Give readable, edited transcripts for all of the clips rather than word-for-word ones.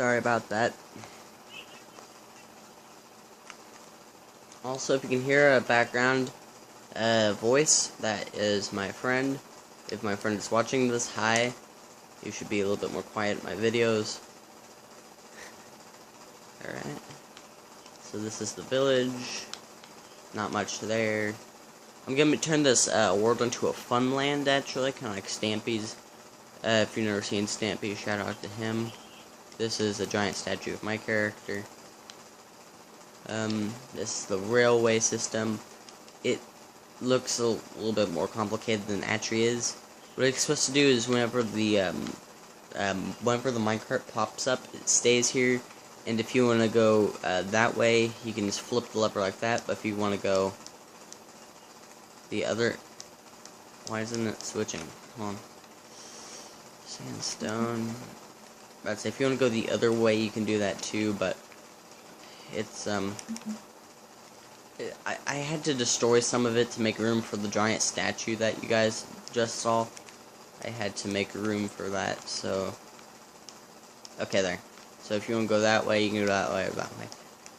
Sorry about that. Also, if you can hear a background voice, that is my friend. If my friend is watching this, hi. You should be a little bit more quiet in my videos. Alright. So this is the village. Not much there. I'm gonna turn this world into a fun land, actually, kind of like Stampy's. If you've never seen Stampy, shout out to him. This is a giant statue of my character. This is the railway system. It looks a little bit more complicated than it actually is. What it's supposed to do is whenever the minecart pops up, it stays here. And if you want to go that way, you can just flip the lever like that. But if you want to go the other, why isn't it switching? Hold on. Sandstone. I'd say if you want to go the other way, you can do that too. But it's I had to destroy some of it to make room for the giant statue that you guys just saw. I had to make room for that, so okay there. So if you want to go that way, you can go that way or that way.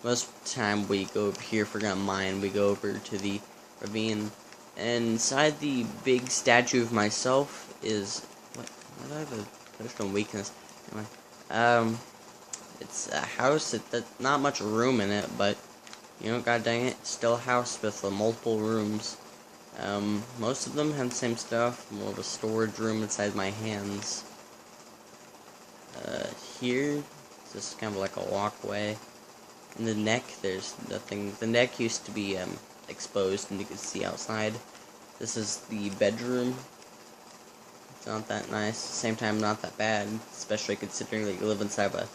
Most of the time we go over here for gonna mine, we go over to the ravine. And inside the big statue of myself is what do I have a personal weakness? Anyway, it's a house that's not much room in it, but you know, god dang it, it's still a house with multiple rooms. Most of them have the same stuff, more of a storage room inside my hands. Here, this is kind of like a walkway. In the neck, there's nothing. The neck used to be exposed and you could see outside. This is the bedroom. It's not that nice, at the same time not that bad, especially considering that you live inside of a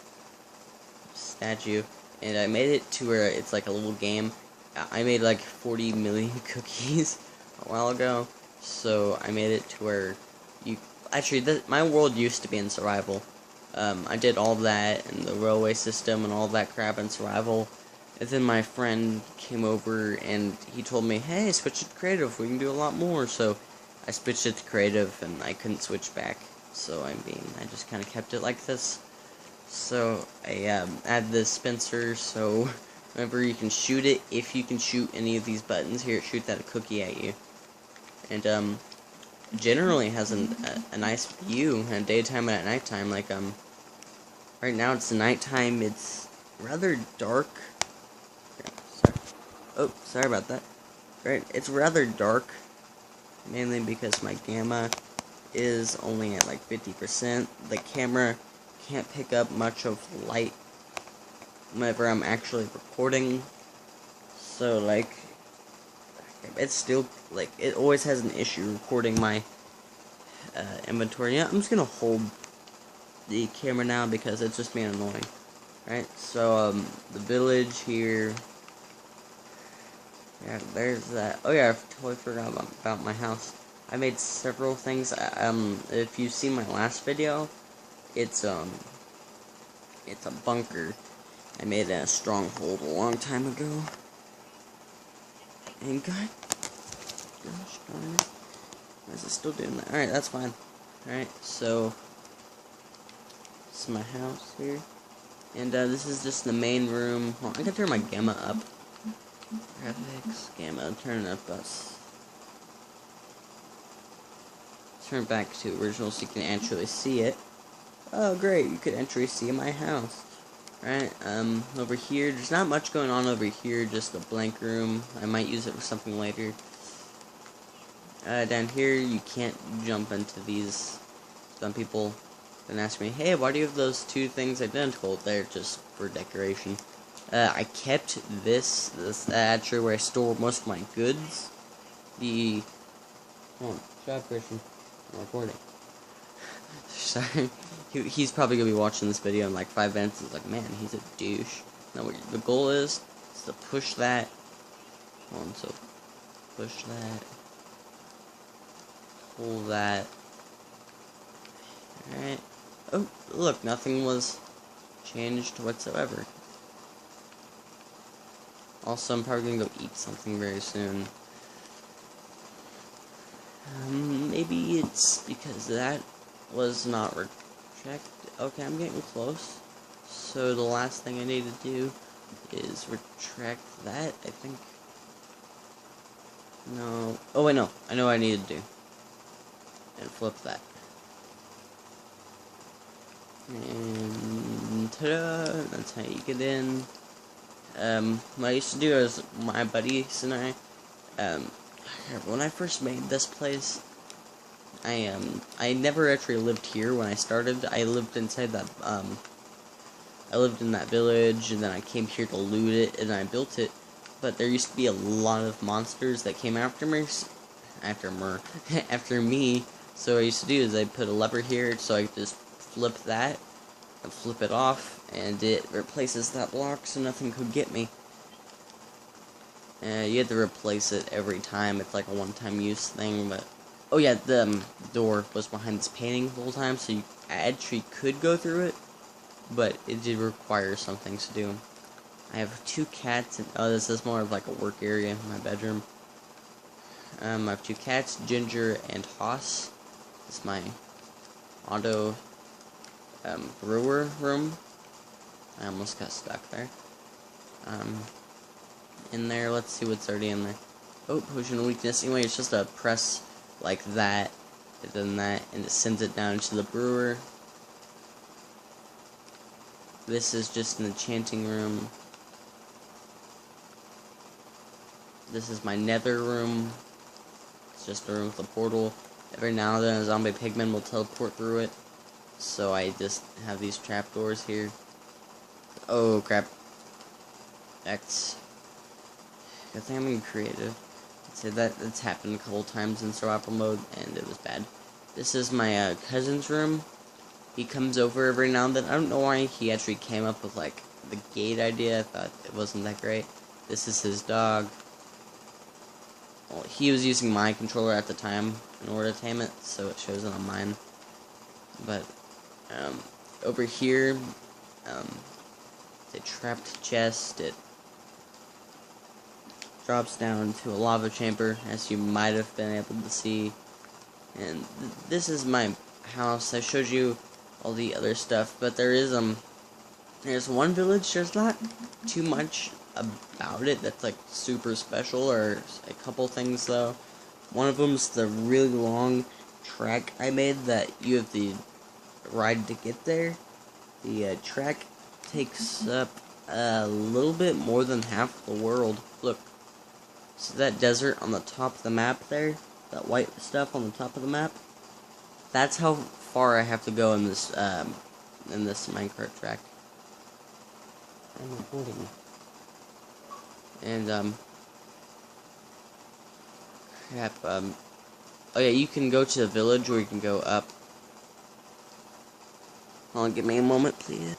statue. And I made it to where it's like a little game. I made like 40 million cookies a while ago, so I made it to where you actually my world used to be in survival. I did all that and the railway system and all that crap in survival, and then my friend came over and he told me, hey, switch it to creative, we can do a lot more. So I switched it to creative and I couldn't switch back, so I just kind of kept it like this. So I add the dispenser, so whenever you can shoot it, if you can shoot any of these buttons here, it shoots that cookie at you. And generally has a nice view at daytime and at nighttime. Like right now it's nighttime. It's rather dark. Sorry about that. Right, it's rather dark, mainly because my gamma is only at like 50%. The camera can't pick up much of light whenever I'm actually recording, so like it's still like it always has an issue recording my inventory. Yeah, I'm just gonna hold the camera now because it's just being annoying. Right, so the village here. Yeah, there's that. Oh yeah, I totally forgot about my house. I made several things. If you've seen my last video, it's a bunker. I made a stronghold a long time ago. And gosh darn it. Why is it still doing that? Alright, that's fine. Alright, so this is my house here. And this is just the main room. Hold on, I can turn my gamma up. Graphics, gamma, turn it up us. Turn it back to original so you can actually see it. Oh great, you could actually see my house. Right, over here, there's not much going on over here, just a blank room. I might use it for something later. Down here, you can't jump into these. Some people then ask me, hey, why do you have those two things identical? They're just for decoration. I kept this actually where I store most of my goods. Hold on, shut up, Christian. I'm recording. Sorry. He's probably gonna be watching this video in like 5 minutes. He's like, man, he's a douche. Now, what the goal is to push that. Hold on, so push that. Pull that. Alright. Oh, look, nothing was changed whatsoever. Also, I'm probably gonna go eat something very soon. Maybe it's because that was not checked. Okay, I'm getting close. So the last thing I need to do is retract that, I think. No. Oh wait, no. I know what I need to do. And flip that. And ta-da! That's how you get in. What I used to do is my buddies and I, when I first made this place, I never actually lived here when I started. I lived inside that, I lived in that village, and then I came here to loot it, and I built it. But there used to be a lot of monsters that came after me, after me. So what I used to do is I put a lever here, so I could just flip that, and flip it off, and it replaces that block, so nothing could get me. You have to replace it every time. It's like a one-time use thing, but... Oh yeah, the door was behind this painting the whole time, so you actually could go through it, but it did require some things to do. I have 2 cats, and oh, this is more of like a work area in my bedroom. I have 2 cats, Ginger and Hoss. This is my auto brewer room. I almost got stuck there. In there, let's see what's already in there. Oh, potion of weakness. Anyway, it's just a press like that, and then that, and it sends it down to the brewer. This is just an enchanting room. This is my nether room. It's just a room with a portal. Every now and then a zombie pigman will teleport through it. So I just have these trapdoors here. Oh crap. That's... I think I'm being creative. I'd say that's happened a couple times in survival mode, and it was bad. This is my cousin's room. He comes over every now and then. I don't know why he actually came up with like the gate idea. I thought it wasn't that great. This is his dog. Well, he was using my controller at the time in order to tame it, so it shows it on mine. But over here, the trapped chest. It drops down to a lava chamber, as you might have been able to see. And this is my house. I showed you all the other stuff, but there's one village. There's not too much about it that's like super special, or a couple things though. One of them's the really long track I made that you have to ride to get there. The track takes up a little bit more than half the world. Look, see that desert on the top of the map there? That white stuff on the top of the map? That's how far I have to go in this minecart track. I'm recording. And crap, oh yeah, you can go to the village, or you can go up. Hold on, give me a moment, please.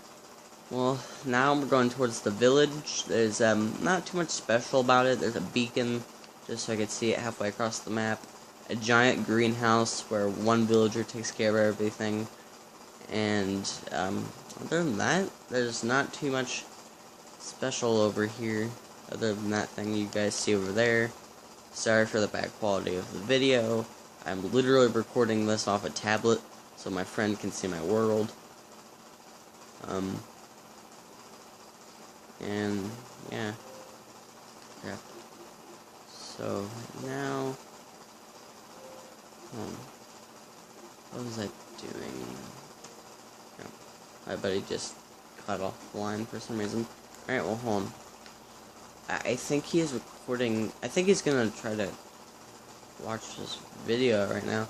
Well, now we're going towards the village. There's not too much special about it. There's a beacon, just so I could see it halfway across the map. A giant greenhouse where one villager takes care of everything. And other than that, there's not too much special over here, other than that thing you guys see over there. Sorry for the bad quality of the video. I'm literally recording this off a tablet, so my friend can see my world. And yeah. Crap. So now, what was I doing? Oh, my buddy just cut off the line for some reason. Alright, well, hold on. I think he is recording. I think he's gonna try to watch this video right now.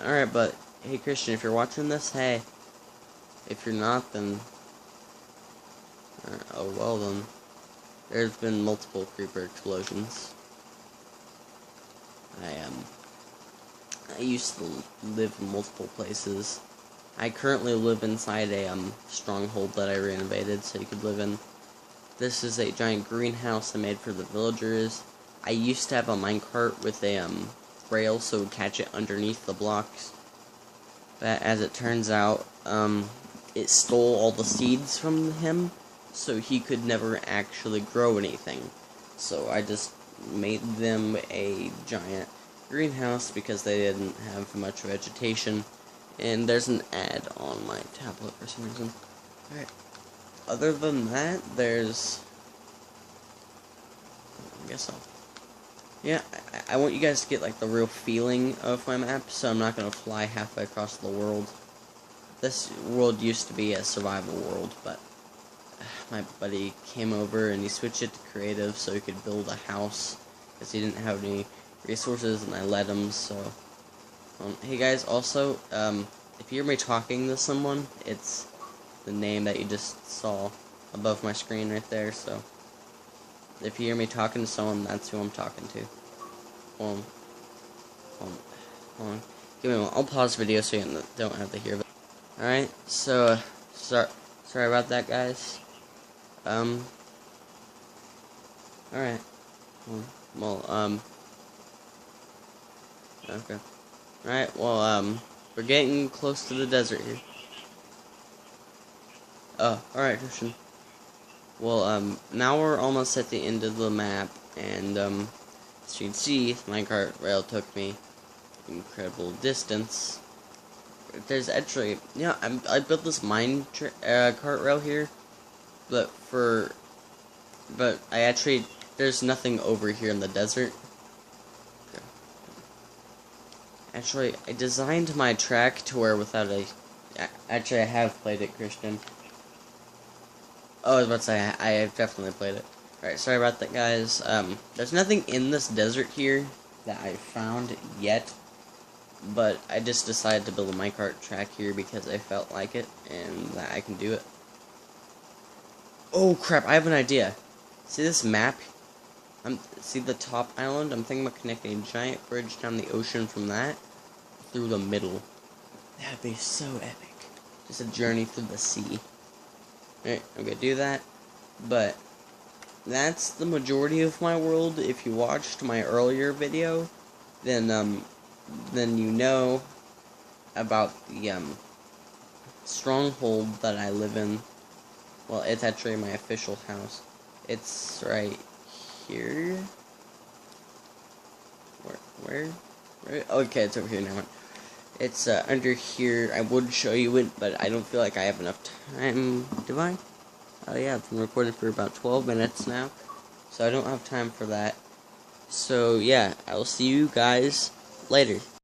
Alright, but hey, Christian, if you're watching this, hey. If you're not, then oh well then. There's been multiple creeper explosions. I used to live in multiple places. I currently live inside a stronghold that I renovated so you could live in. This is a giant greenhouse I made for the villagers. I used to have a minecart with a rail so it would catch it underneath the blocks. But as it turns out, it stole all the seeds from him, so he could never actually grow anything. So I just made them a giant greenhouse because they didn't have much vegetation. And there's an ad on my tablet for some reason. Alright. other than that, there's... I guess so. Yeah, I want you guys to get, like, the real feeling of my map, so I'm not going to fly halfway across the world. This world used to be a survival world, but my buddy came over and he switched it to creative so he could build a house, because he didn't have any resources, and I let him, so... hey guys, also, if you hear me talking to someone, it's the name that you just saw above my screen right there, so... if you hear me talking to someone, that's who I'm talking to. Hold on. Give me a moment. I'll pause the video so you don't have to hear it. Alright, so, sorry about that, guys. Alright. Well, okay. Alright, well, we're getting close to the desert here. Oh, alright, Christian. Well, now we're almost at the end of the map, and, as you can see, minecart rail took me incredible distance. There's actually, yeah, I built this cart rail here, but I actually, there's nothing over here in the desert. Okay. Actually, I designed my track to where actually I have played it, Christian. Oh, I was about to say, I have definitely played it. Alright, sorry about that, guys. There's nothing in this desert here that I found yet, but I just decided to build a minecart track here because I felt like it, and that I can do it. Oh, crap, I have an idea. See this map? See the top island? I'm thinking about connecting a giant bridge down the ocean from that through the middle. That'd be so epic. Just a journey through the sea. Alright, I'm gonna do that, but that's the majority of my world. If you watched my earlier video, then you know about the, stronghold that I live in. Well, it's actually my official house. It's right here. Where? Okay, it's over here now. It's under here. I would show you it, but I don't feel like I have enough time. Do I? Oh yeah, I've been recording for about 12 minutes now, so I don't have time for that. So yeah, I will see you guys later.